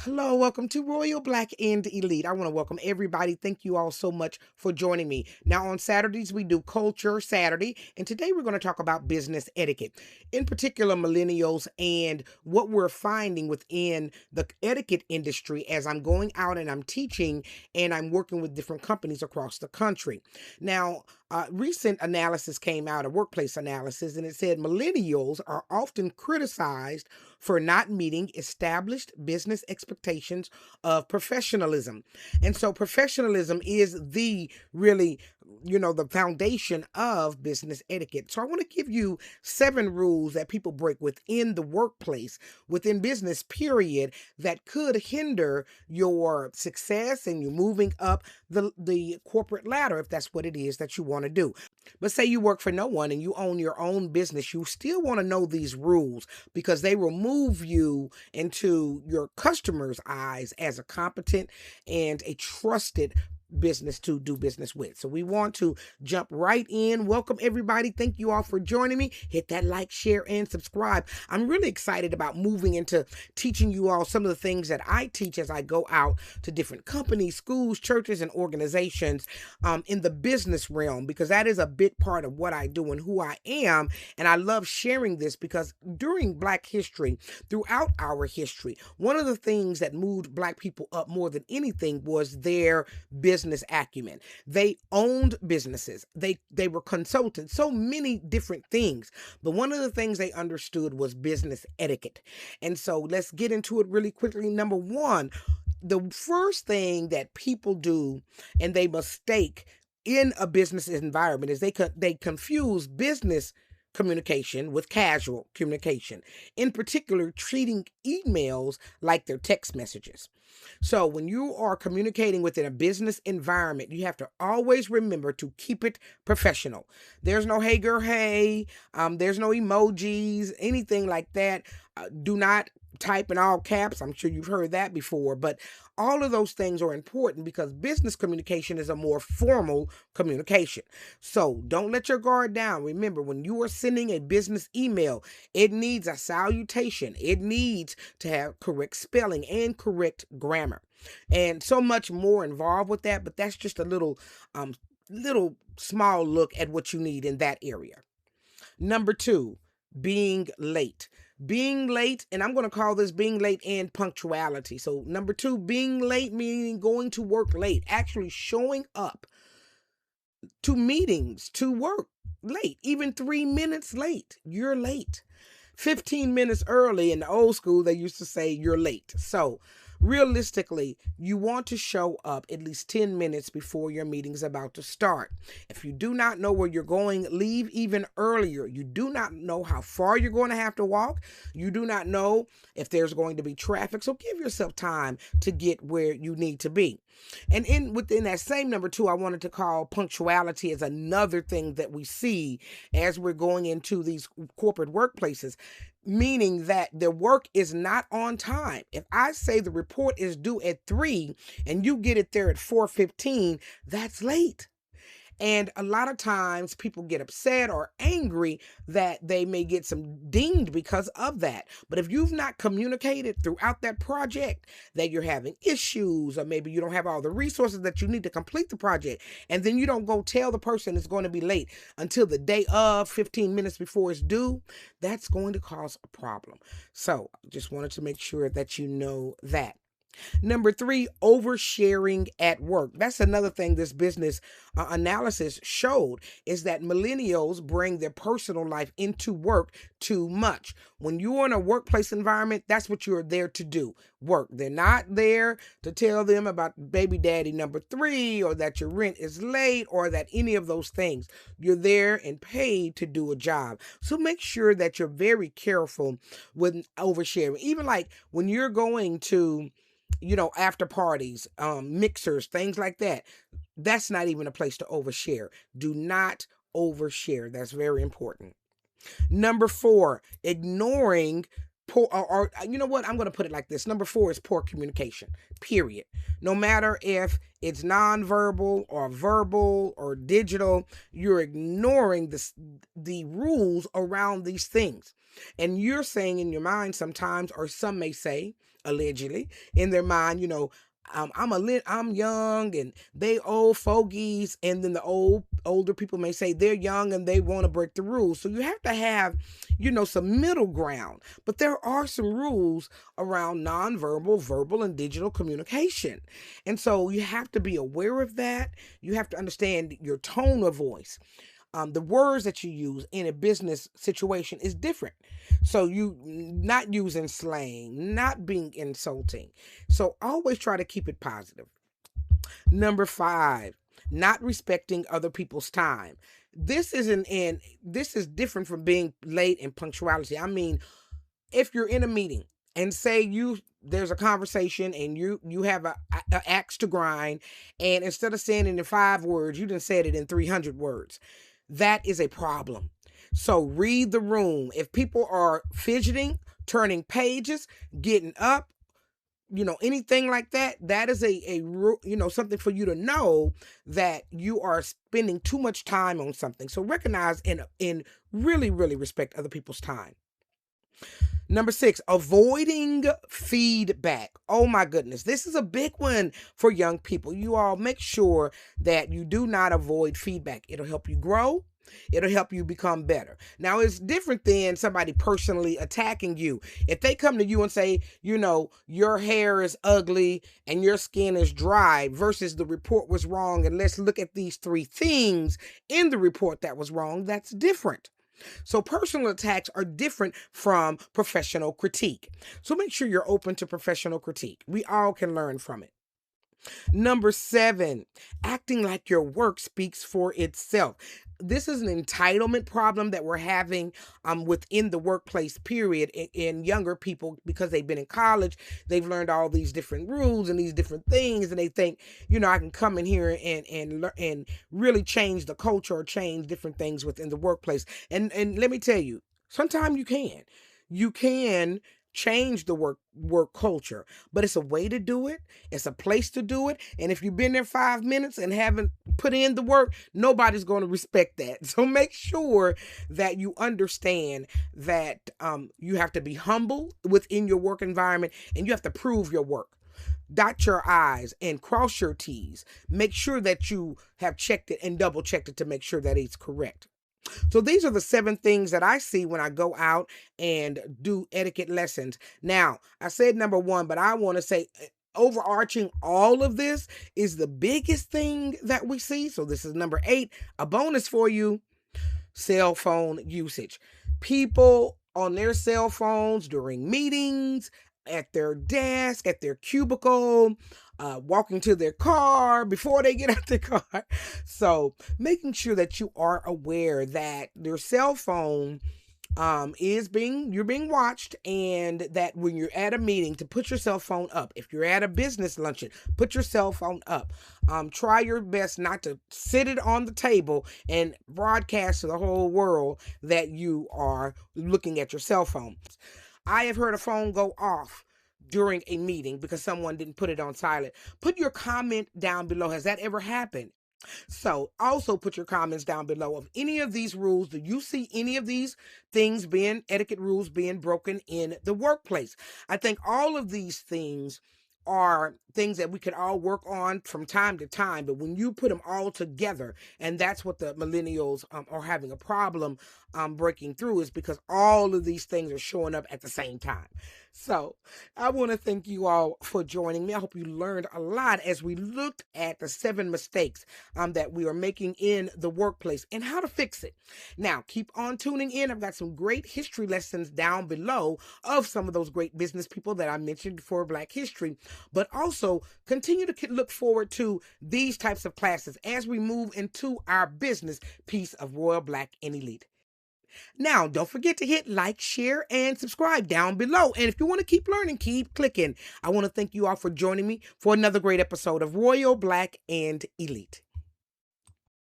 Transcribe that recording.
Hello, welcome to Royal Black and Elite. I want to welcome everybody. Thank you all so much for joining me. Now, on Saturdays, we do Culture Saturday, and today we're going to talk about business etiquette, in particular, millennials, and what we're finding within the etiquette industry as I'm going out and I'm teaching and I'm working with different companies across the country. Now, recent analysis came out, a workplace analysis, and it said millennials are often criticized for not meeting established business expectations of professionalism. And so professionalism is the really, the foundation of business etiquette. So I want to give you 7 rules that people break within the workplace, within business, period, that could hinder your success and you moving up the corporate ladder if that's what it is that you want to do. But say you work for no one and you own your own business, you still want to know these rules because they will move you into your customers' eyes as a competent and a trusted business to do business with. So we want to jump right in. Welcome everybody. Thank you all for joining me. Hit that like, share, and subscribe. I'm really excited about moving into teaching you all some of the things that I teach as I go out to different companies, schools, churches, and organizations in the business realm, because that is a big part of what I do and who I am. And I love sharing this because during Black history, throughout our history, one of the things that moved Black people up more than anything was their business acumen. They owned businesses. They were consultants, so many different things. But one of the things they understood was business etiquette. And so let's get into it really quickly. Number one, the first thing that people do and they mistake in a business environment is they confuse business communication with casual communication, in particular treating emails like they're text messages. So when you are communicating within a business environment, you have to always remember to keep it professional. There's no hey girl, hey, there's no emojis, anything like that. Do not type in all caps. I'm sure you've heard that before, but all of those things are important because business communication is a more formal communication. So don't let your guard down. Remember, when you are sending a business email, it needs a salutation. It needs to have correct spelling and correct grammar, and so much more involved with that. But that's just a little small look at what you need in that area. Number 2, being late. Being late, and I'm going to call this being late and punctuality. So number 2, being late, meaning going to work late, actually showing up to meetings, to work late, even 3 minutes late. You're late. 15 minutes early, in the old school, they used to say you're late. So realistically, you want to show up at least 10 minutes before your meeting is about to start. If you do not know where you're going, leave even earlier. You do not know how far you're going to have to walk. You do not know if there's going to be traffic. So give yourself time to get where you need to be. And within that same number 2, I wanted to call punctuality as another thing that we see as we're going into these corporate workplaces, meaning that the work is not on time. If I say the report is due at 3 and you get it there at 4:15, that's late. And a lot of times people get upset or angry that they may get some dinged because of that. But if you've not communicated throughout that project that you're having issues, or maybe you don't have all the resources that you need to complete the project, and then you don't go tell the person it's going to be late until the day of 15 minutes before it's due, that's going to cause a problem. So just wanted to make sure that you know that. Number 3, oversharing at work. That's another thing this business analysis showed, is that millennials bring their personal life into work too much. When you're in a workplace environment, that's what you're there to do, work. They're not there to tell them about baby daddy number 3 or that your rent is late or that any of those things. You're there and paid to do a job. So make sure that you're very careful with oversharing. Even like when you're going to after parties, mixers, things like that. That's not even a place to overshare. Do not overshare. That's very important. Number 4, ignoring poor, or you know what? I'm going to put it like this. Number 4 is poor communication, period. No matter if it's nonverbal or verbal or digital, you're ignoring the rules around these things. And you're saying in your mind sometimes, or some may say, allegedly, in their mind, I'm young and they old fogies, and then the older people may say they're young and they want to break the rules. So you have to have, some middle ground. But there are some rules around nonverbal, verbal, and digital communication. And so you have to be aware of that. You have to understand your tone of voice. The words that you use in a business situation is different. So you not using slang, not being insulting. So always try to keep it positive. Number 5, not respecting other people's time. This is different from being late and punctuality. I mean, if you're in a meeting and say there's a conversation and you have a axe to grind, and instead of saying it in 5 words, you done said it in 300 words. That is a problem. So read the room. If people are fidgeting, turning pages, getting up, anything like that, that is something for you to know that you are spending too much time on something. So recognize and really, really respect other people's time. Number 6, avoiding feedback. Oh my goodness. This is a big one for young people. You all make sure that you do not avoid feedback. It'll help you grow. It'll help you become better. Now, it's different than somebody personally attacking you. If they come to you and say, your hair is ugly and your skin is dry versus the report was wrong, and let's look at these 3 things in the report that was wrong, that's different. So personal attacks are different from professional critique. So make sure you're open to professional critique. We all can learn from it. Number 7, acting like your work speaks for itself. This is an entitlement problem that we're having within the workplace, period, in younger people, because they've been in college. They've learned all these different rules and these different things, and they think, I can come in here and really change the culture or change different things within the workplace. And let me tell you, sometimes you can. You can change the work culture, but it's a way to do it. It's a place to do it. And if you've been there 5 minutes and haven't put in the work, nobody's going to respect that. So make sure that you understand that you have to be humble within your work environment, and you have to prove your work. Dot your I's and cross your T's. Make sure that you have checked it and double checked it to make sure that it's correct. So these are the 7 things that I see when I go out and do etiquette lessons. Now, I said number 1, but I want to say overarching all of this is the biggest thing that we see. So this is number 8, a bonus for you: cell phone usage. People on their cell phones during meetings, at their desk, at their cubicle, walking to their car before they get out the car. So making sure that you are aware that your cell phone you're being watched, and that when you're at a meeting, to put your cell phone up. If you're at a business luncheon, put your cell phone up. Try your best not to sit it on the table and broadcast to the whole world that you are looking at your cell phone. I have heard a phone go off during a meeting because someone didn't put it on silent. Put your comment down below. Has that ever happened? So also put your comments down below of any of these rules. Do you see any of these things etiquette rules being broken in the workplace? I think all of these things are things that we can all work on from time to time, but when you put them all together, and that's what the millennials are having a problem breaking through, is because all of these things are showing up at the same time. So I want to thank you all for joining me. I hope you learned a lot as we looked at the 7 mistakes that we are making in the workplace and how to fix it. Now, keep on tuning in. I've got some great history lessons down below of some of those great business people that I mentioned for Black history, but also continue to look forward to these types of classes as we move into our business piece of Royal Black and Elite. Now, don't forget to hit like, share, and subscribe down below. And if you want to keep learning, keep clicking. I want to thank you all for joining me for another great episode of Royal Black and Elite.